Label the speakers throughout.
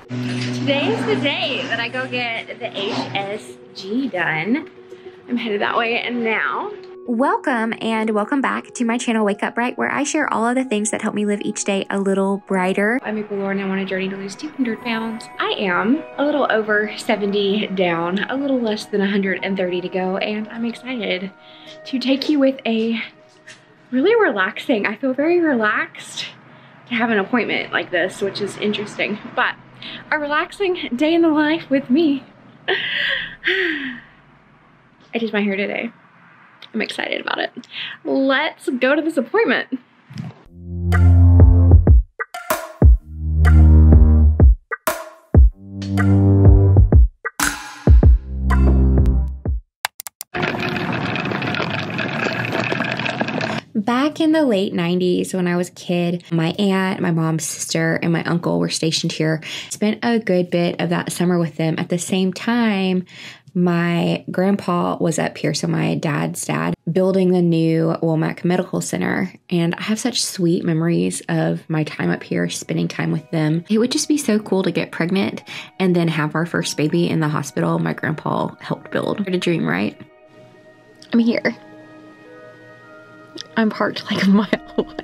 Speaker 1: Today is the day that I go get the HSG done. I'm headed that way and now. Welcome and welcome back to my channel, Wake Up Bright, where I share all of the things that help me live each day a little brighter. I'm April and I'm on a journey to lose 200 pounds. I am a little over 70 down, a little less than 130 to go, and I'm excited to take you with a really relaxing, I feel very relaxed to have an appointment like this, which is interesting, but a relaxing day in the life with me. I did my hair today. I'm excited about it. Let's go to this appointment. Back in the late 90s when I was a kid, my aunt, my mom's sister, and my uncle were stationed here. Spent a good bit of that summer with them. At the same time, my grandpa was up here, so my dad's dad, building the new Womack Medical Center. And I have such sweet memories of my time up here, spending time with them. It would just be so cool to get pregnant and then have our first baby in the hospital my grandpa helped build. What a dream, right? I'm here. I'm parked like a mile away.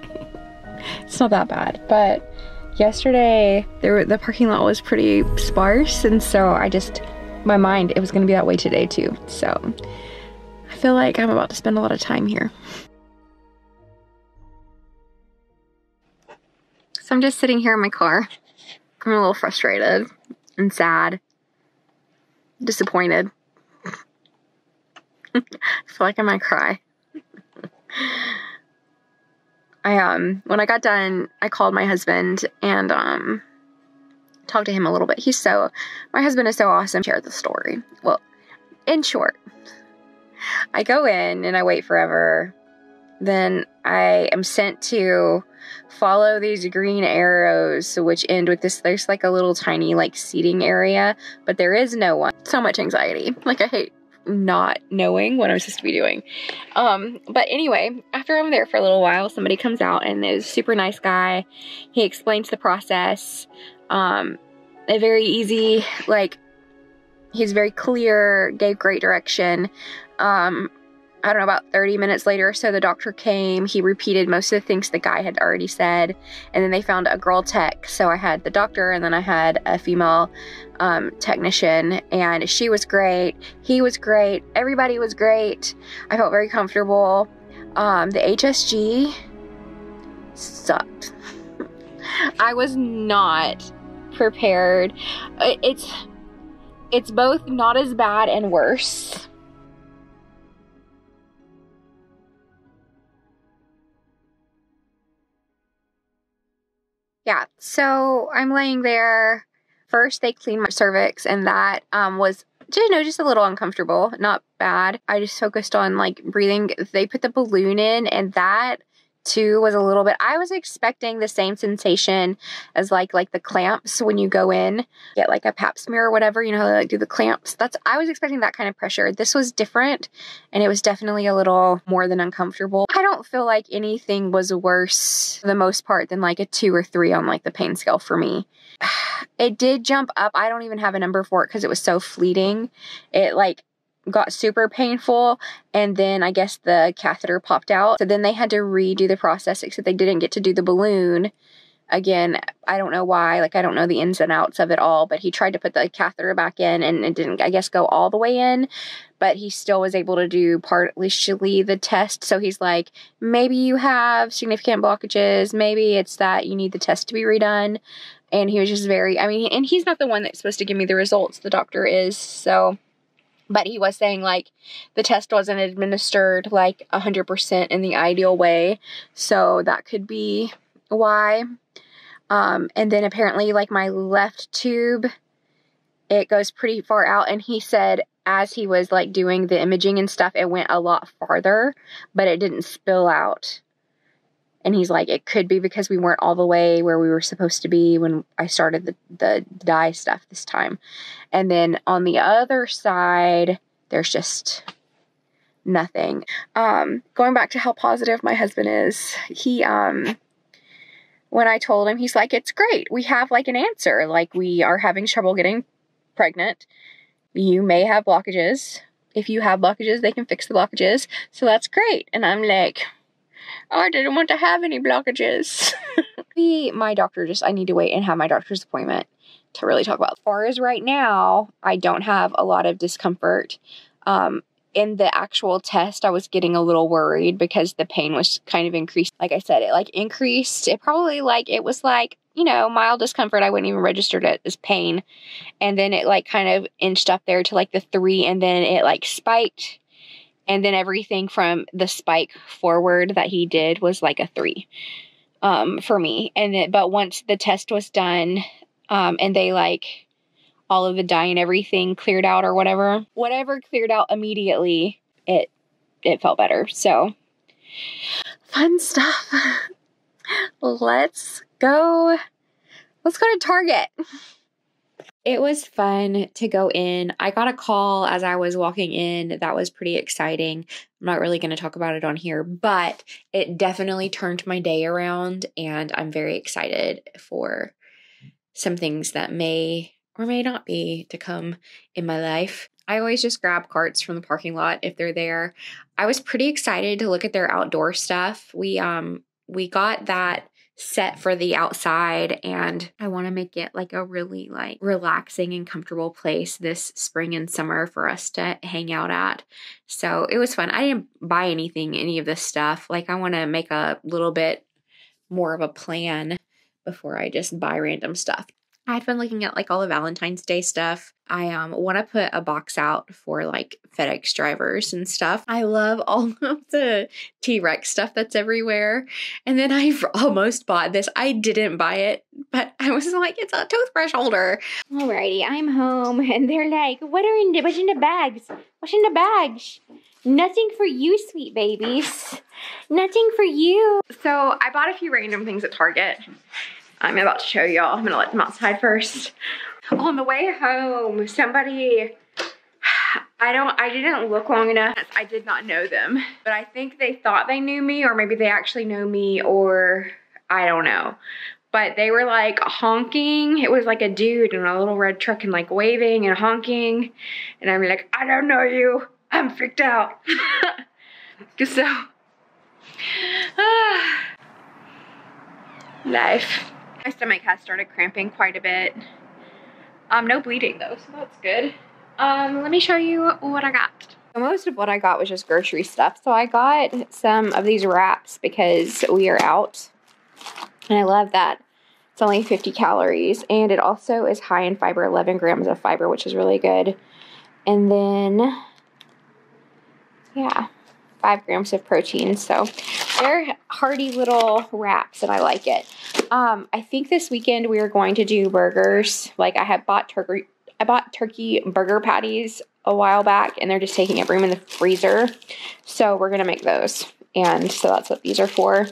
Speaker 1: It's not that bad, but yesterday the parking lot was pretty sparse, and so my mind, it was gonna be that way today too. So I feel like I'm about to spend a lot of time here. So I'm just sitting here in my car. I'm a little frustrated and sad, disappointed. I feel like I might cry. When I got done, I called my husband and talked to him a little bit. My husband is so awesome. Share the story. Well, in short, I go in and I wait forever. Then I am sent to follow these green arrows, which end with this, there's like a little tiny like seating area, but there is no one. So much anxiety. Like, I hate not knowing what I'm supposed to be doing. But anyway, after I'm there for a little while, somebody comes out and is a super nice guy. He explains the process. A very easy, like, he's very clear, gave great direction. I don't know, about 30 minutes later or so, the doctor came. He repeated most of the things the guy had already said. And then they found a girl tech. So I had the doctor and then I had a female technician, and she was great. He was great. Everybody was great. I felt very comfortable. The HSG sucked. I was not prepared. It's both not as bad and worse. Yeah, so I'm laying there. First, they cleaned my cervix, and that was, just a little uncomfortable. Not bad. I just focused on, like, breathing. They put the balloon in, and that, too, was a little bit, I was expecting the same sensation as, like the clamps when you go in, get, like, a pap smear or whatever, you know how they, like, do the clamps. I was expecting that kind of pressure. This was different, and it was definitely a little more than uncomfortable. I don't feel like anything was worse, for the most part, than, like, a 2 or 3 on, like, the pain scale for me. It did jump up. I don't even have a number for it because it was so fleeting. It, like, got super painful, and then I guess the catheter popped out. So then they had to redo the process, except they didn't get to do the balloon. Again, I don't know why. Like, I don't know the ins and outs of it all, but he tried to put the catheter back in, and it didn't, I guess, go all the way in, but he still was able to do partially the test. So he's like, maybe you have significant blockages. Maybe it's that you need the test to be redone. And he was just very, and he's not the one that's supposed to give me the results. The doctor is, so... But he was saying, like, the test wasn't administered, like, 100% in the ideal way. So that could be why. And then apparently, like, my left tube, it goes pretty far out. And he said as he was, like, doing the imaging and stuff, it went a lot farther, but it didn't spill out. And he's like, it could be because we weren't all the way where we were supposed to be when I started the dye stuff this time. And then on the other side, there's just nothing. Going back to how positive my husband is, he when I told him, he's like, it's great. We have like an answer. Like, we are having trouble getting pregnant. You may have blockages. If you have blockages, they can fix the blockages. So that's great. And I'm like, oh, I didn't want to have any blockages. My doctor I need to wait and have my doctor's appointment to really talk about. As far as right now, I don't have a lot of discomfort. In the actual test, I was getting a little worried because the pain was kind of increased. Like I said, it like increased. It probably like, it was like, you know, mild discomfort. I wouldn't even register it as pain. And then it like kind of inched up there to like the 3, and then it like spiked. And then everything from the spike forward that he did was like a 3 for me. But once the test was done, and they like, all of the dye and everything cleared out or whatever cleared out immediately, it felt better. So fun stuff. Let's go to Target. It was fun to go in. I got a call as I was walking in. That was pretty exciting. I'm not really going to talk about it on here, but it definitely turned my day around, and I'm very excited for some things that may or may not be to come in my life. I always just grab carts from the parking lot if they're there. I was pretty excited to look at their outdoor stuff. We got that set for the outside, and I want to make it like a really like relaxing and comfortable place this spring and summer for us to hang out at. So it was fun. I didn't buy any of this stuff. Like, I want to make a little bit more of a plan before I just buy random stuff. I had fun looking at like all the Valentine's Day stuff. I want to put a box out for like FedEx drivers and stuff. I love all of the T-Rex stuff that's everywhere. And then I almost bought this. I didn't buy it, but I was like, it's a toothbrush holder. Alrighty, I'm home, and they're like, what's in the bags? What's in the bags? Nothing for you, sweet babies. Nothing for you. So I bought a few random things at Target. I'm about to show y'all. I'm gonna let them outside first. On the way home, I didn't look long enough. I did not know them, but I think they thought they knew me, or maybe they actually know me, or I don't know. But they were like honking. It was like a dude in a little red truck and like waving and honking. And I'm like, I don't know you. I'm freaked out. So, life. My stomach has started cramping quite a bit. No bleeding though, so that's good. Let me show you what I got. Most of what I got was just grocery stuff. So I got some of these wraps because we are out. And I love that. It's only 50 calories. And it also is high in fiber, 11 grams of fiber, which is really good. And then, yeah, 5 grams of protein. So they're hearty little wraps, and I like it. I think this weekend we are going to do burgers. Like, I bought turkey burger patties a while back, and they're just taking up room in the freezer. So we're going to make those. And so that's what these are for.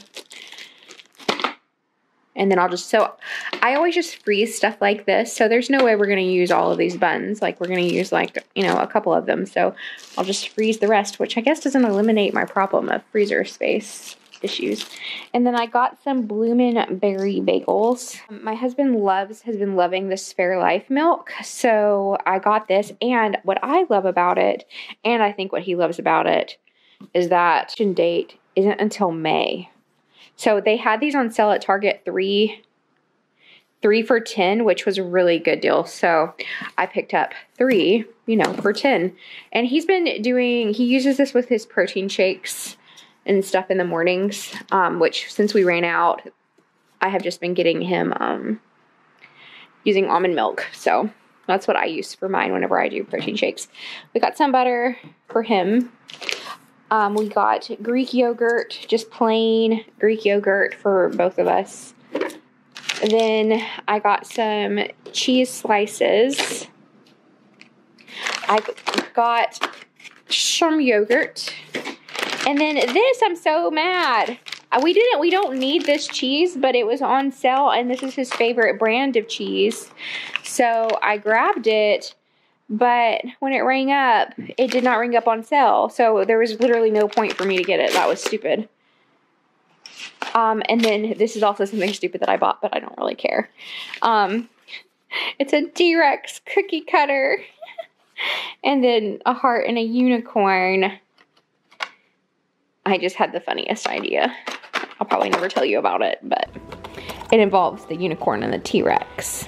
Speaker 1: And then I always just freeze stuff like this. So there's no way we're going to use all of these buns. Like, we're going to use like, you know, a couple of them. So I'll just freeze the rest, which I guess doesn't eliminate my problem of freezer space issues. And then I got some Bloomin' Berry bagels. My husband has been loving this Fairlife milk. So I got this, and what I love about it, and I think what he loves about it, is that the date isn't until May. So they had these on sale at Target, 3 for $10, which was a really good deal. So I picked up 3, you know, for $10. And he uses this with his protein shakes and stuff in the mornings, which since we ran out, I have just been getting him using almond milk. So that's what I use for mine whenever I do protein shakes. We got some butter for him. We got Greek yogurt, just plain Greek yogurt for both of us. And then I got some cheese slices. I got some yogurt. And then this, I'm so mad. We don't need this cheese, but it was on sale, and this is his favorite brand of cheese. So I grabbed it, but when it rang up, it did not ring up on sale. So there was literally no point for me to get it. That was stupid. And then this is also something stupid that I bought, but I don't really care. It's a T-Rex cookie cutter. And then a heart and a unicorn. I just had the funniest idea. I'll probably never tell you about it, but it involves the unicorn and the T-Rex.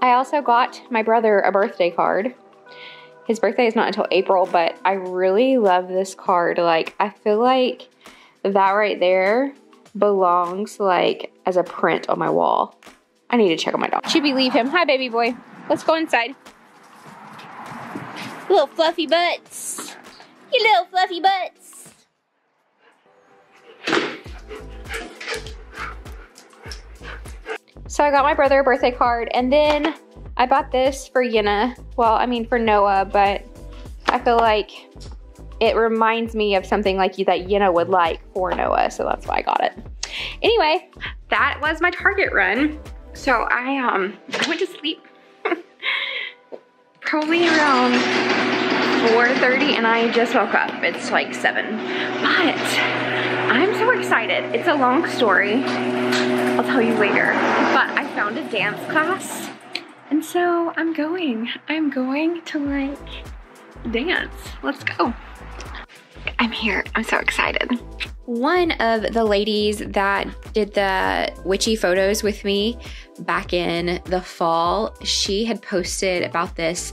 Speaker 1: I also got my brother a birthday card. His birthday is not until April, but I really love this card. Like, I feel like that right there belongs like as a print on my wall. I need to check on my dog. Should we leave him? Hi, baby boy. Let's go inside. Little fluffy butts. You little fluffy butts. So I got my brother a birthday card, and then I bought this for Yenna. Well, I mean for Noah, but I feel like it reminds me of something like that Yenna would like for Noah, so that's why I got it. Anyway, that was my Target run. So I went to sleep probably around 4:30, and I just woke up. It's like 7. But I'm so excited. It's a long story. I'll tell you later. But I found a dance class, and so I'm going to like dance. Let's go. I'm here. I'm so excited. One of the ladies that did the witchy photos with me back in the fall, she had posted about this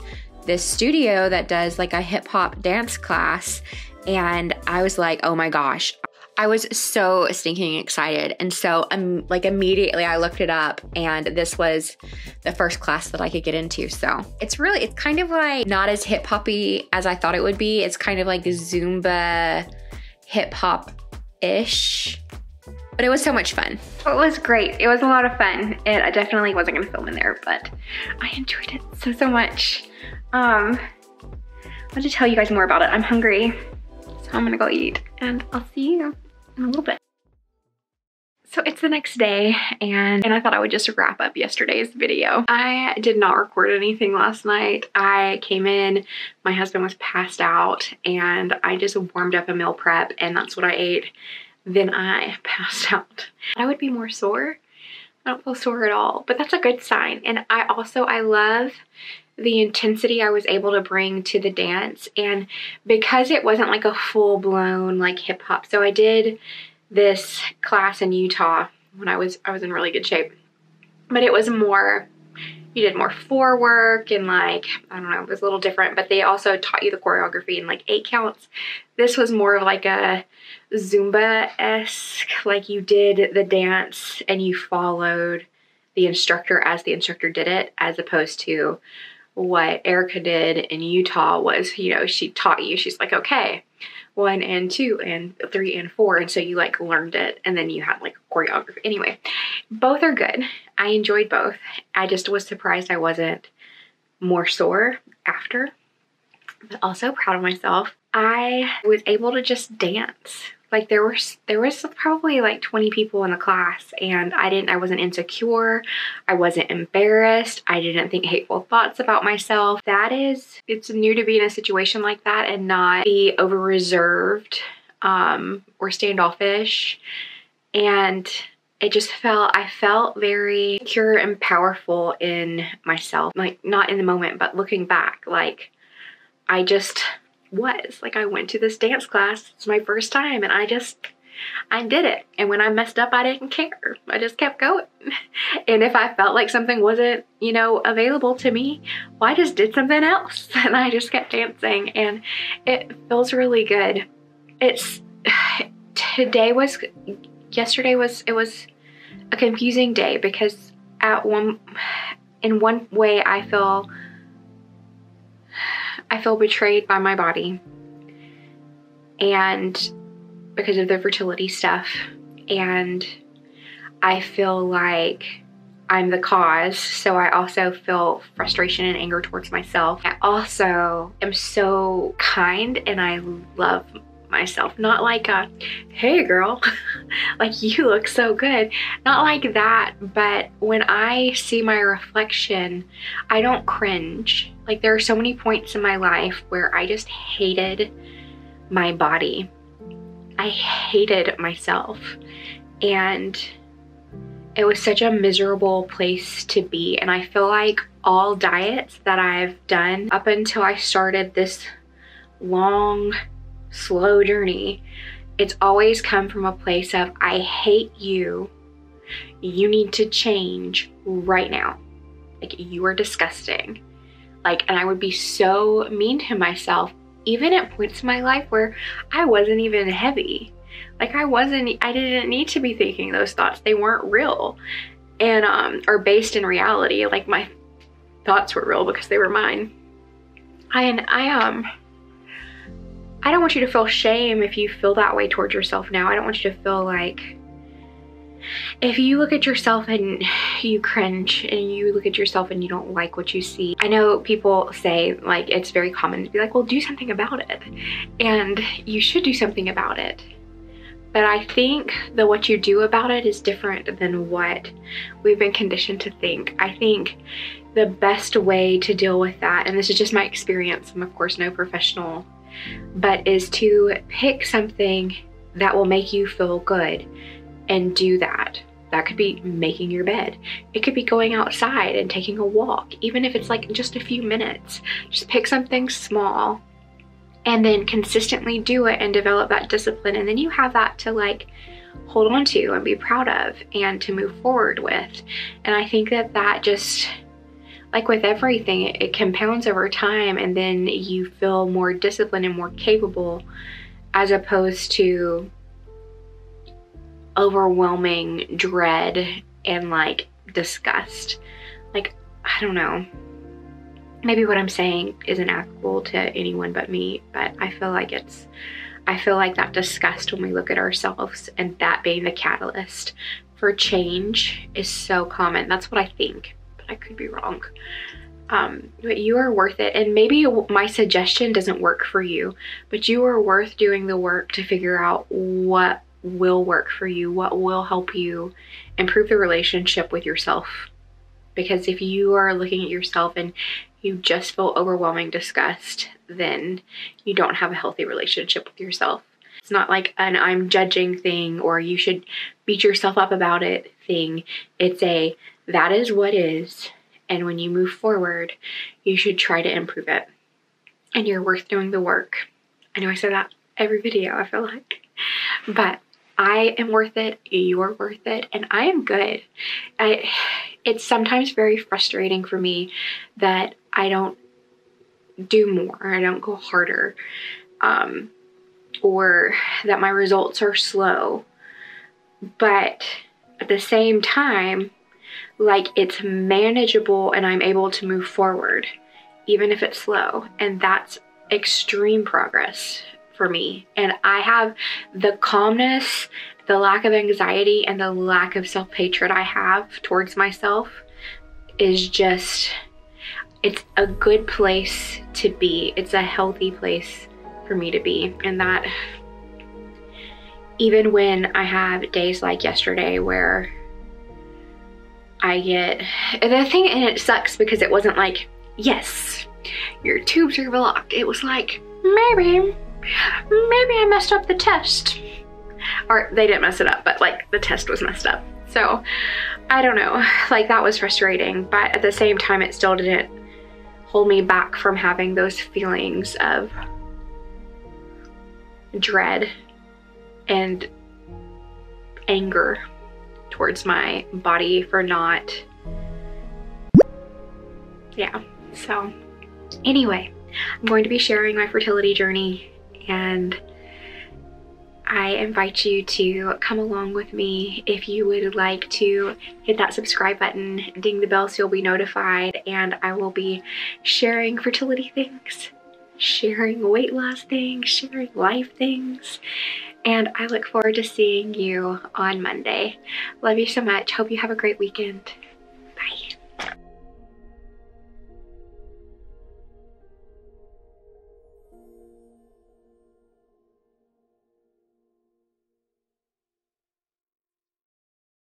Speaker 1: studio that does like a hip hop dance class, and I was like, oh my gosh. I was so stinking excited, and so like immediately I looked it up, and this was the first class that I could get into. So it's kind of like not as hip hoppy as I thought it would be. It's kind of like Zumba hip hop-ish, but it was so much fun. It was great. It was a lot of fun. I definitely wasn't gonna film in there, but I enjoyed it so much. I want to tell you guys more about it. I'm hungry, so I'm gonna go eat, and I'll see you in a little bit. So it's the next day, and I thought I would just wrap up yesterday's video. I did not record anything last night. I came in, my husband was passed out, and I just warmed up a meal prep, and that's what I ate. Then I passed out. I would be more sore. I don't feel sore at all, but that's a good sign. And I love the intensity I was able to bring to the dance, and because it wasn't like a full-blown like hip hop. So I did this class in Utah when I was in really good shape, but it was more, you did more floor work, and like, I don't know, it was a little different, but they also taught you the choreography in like 8 counts. This was more of like a Zumba-esque, like you did the dance and you followed the instructor as the instructor did it, as opposed to what Erica did in Utah was, you know, she taught you, she's like, okay, 1 and 2 and 3 and 4, and so you like learned it, and then you had like choreography. Anyway, both are good. I enjoyed both. I just was surprised I wasn't more sore after, but also proud of myself. I was able to just dance. Like there was probably like 20 people in the class, and I wasn't insecure. I wasn't embarrassed. I didn't think hateful thoughts about myself. It's new to be in a situation like that and not be over reserved or standoffish. And I felt very secure and powerful in myself. Like not in the moment, but looking back, like I went to this dance class. It's my first time, and I did it. And when I messed up, I didn't care. I just kept going. And if I felt like something wasn't, you know, available to me, well, I just did something else. And I just kept dancing, and it feels really good. Yesterday was a confusing day, because in one way I feel betrayed by my body, and because of the fertility stuff, and I feel like I'm the cause, so I also feel frustration and anger towards myself. I also am so kind, and I love myself. Not like a, hey girl, like you look so good. Not like that, but when I see my reflection, I don't cringe. Like there are so many points in my life where I just hated my body. I hated myself, and it was such a miserable place to be. And I feel like all diets that I've done up until I started this long, slow journey, it's always come from a place of, I hate you. You need to change right now. Like, you are disgusting. Like, and I would be so mean to myself, even at points in my life where I wasn't even heavy. Like, I didn't need to be thinking those thoughts. They weren't real and or based in reality. Like, my thoughts were real because they were mine. I don't want you to feel shame if you feel that way towards yourself now. I don't want you to feel like, if you look at yourself and you cringe and you look at yourself and you don't like what you see. I know people say, like, it's very common to be like, well, do something about it. And you should do something about it. But I think that what you do about it is different than what we've been conditioned to think. I think the best way to deal with that, and this is just my experience, I'm of course no professional, but is to pick something that will make you feel good and do that. That could be making your bed. It could be going outside and taking a walk, even if it's like just a few minutes. Just pick something small and then consistently do it and develop that discipline. And then you have that to like hold on to and be proud of and to move forward with. And I think that just, like with everything, it compounds over time, and then you feel more disciplined and more capable, as opposed to overwhelming dread and like disgust. Like, I don't know, maybe what I'm saying isn't applicable to anyone but me, but I feel like that disgust when we look at ourselves, and that being the catalyst for change, is so common. That's what I think, but I could be wrong. But you are worth it. And maybe my suggestion doesn't work for you, but you are worth doing the work to figure out what will work for you, what will help you improve the relationship with yourself. Because if you are looking at yourself and you just feel overwhelming disgust, then you don't have a healthy relationship with yourself. It's not like an I'm judging thing or you should beat yourself up about it thing. It's a, that is what is, and when you move forward, you should try to improve it. And you're worth doing the work. I know I say that every video, I feel like. But I am worth it, you are worth it, and I am good. It's sometimes very frustrating for me that I don't do more, I don't go harder, or that my results are slow. But at the same time, like, it's manageable and I'm able to move forward, even if it's slow. And that's extreme progress for me. And I have the calmness, the lack of anxiety, and the lack of self-hatred I have towards myself is just, it's a good place to be. It's a healthy place for me to be. And that, even when I have days like yesterday where I get the thing, and it sucks because it wasn't like, yes, your tubes are blocked. It was like, maybe I messed up the test. Or they didn't mess it up, but like the test was messed up. So I don't know, like that was frustrating, but at the same time, it still didn't hold me back from having those feelings of dread and anger towards my body for not, yeah. So anyway, I'm going to be sharing my fertility journey, and I invite you to come along with me. If you would like to hit that subscribe button, ding the bell so you'll be notified, and I will be sharing fertility things, sharing weight loss things, sharing life things, and I look forward to seeing you on Monday. Love you so much. Hope you have a great weekend.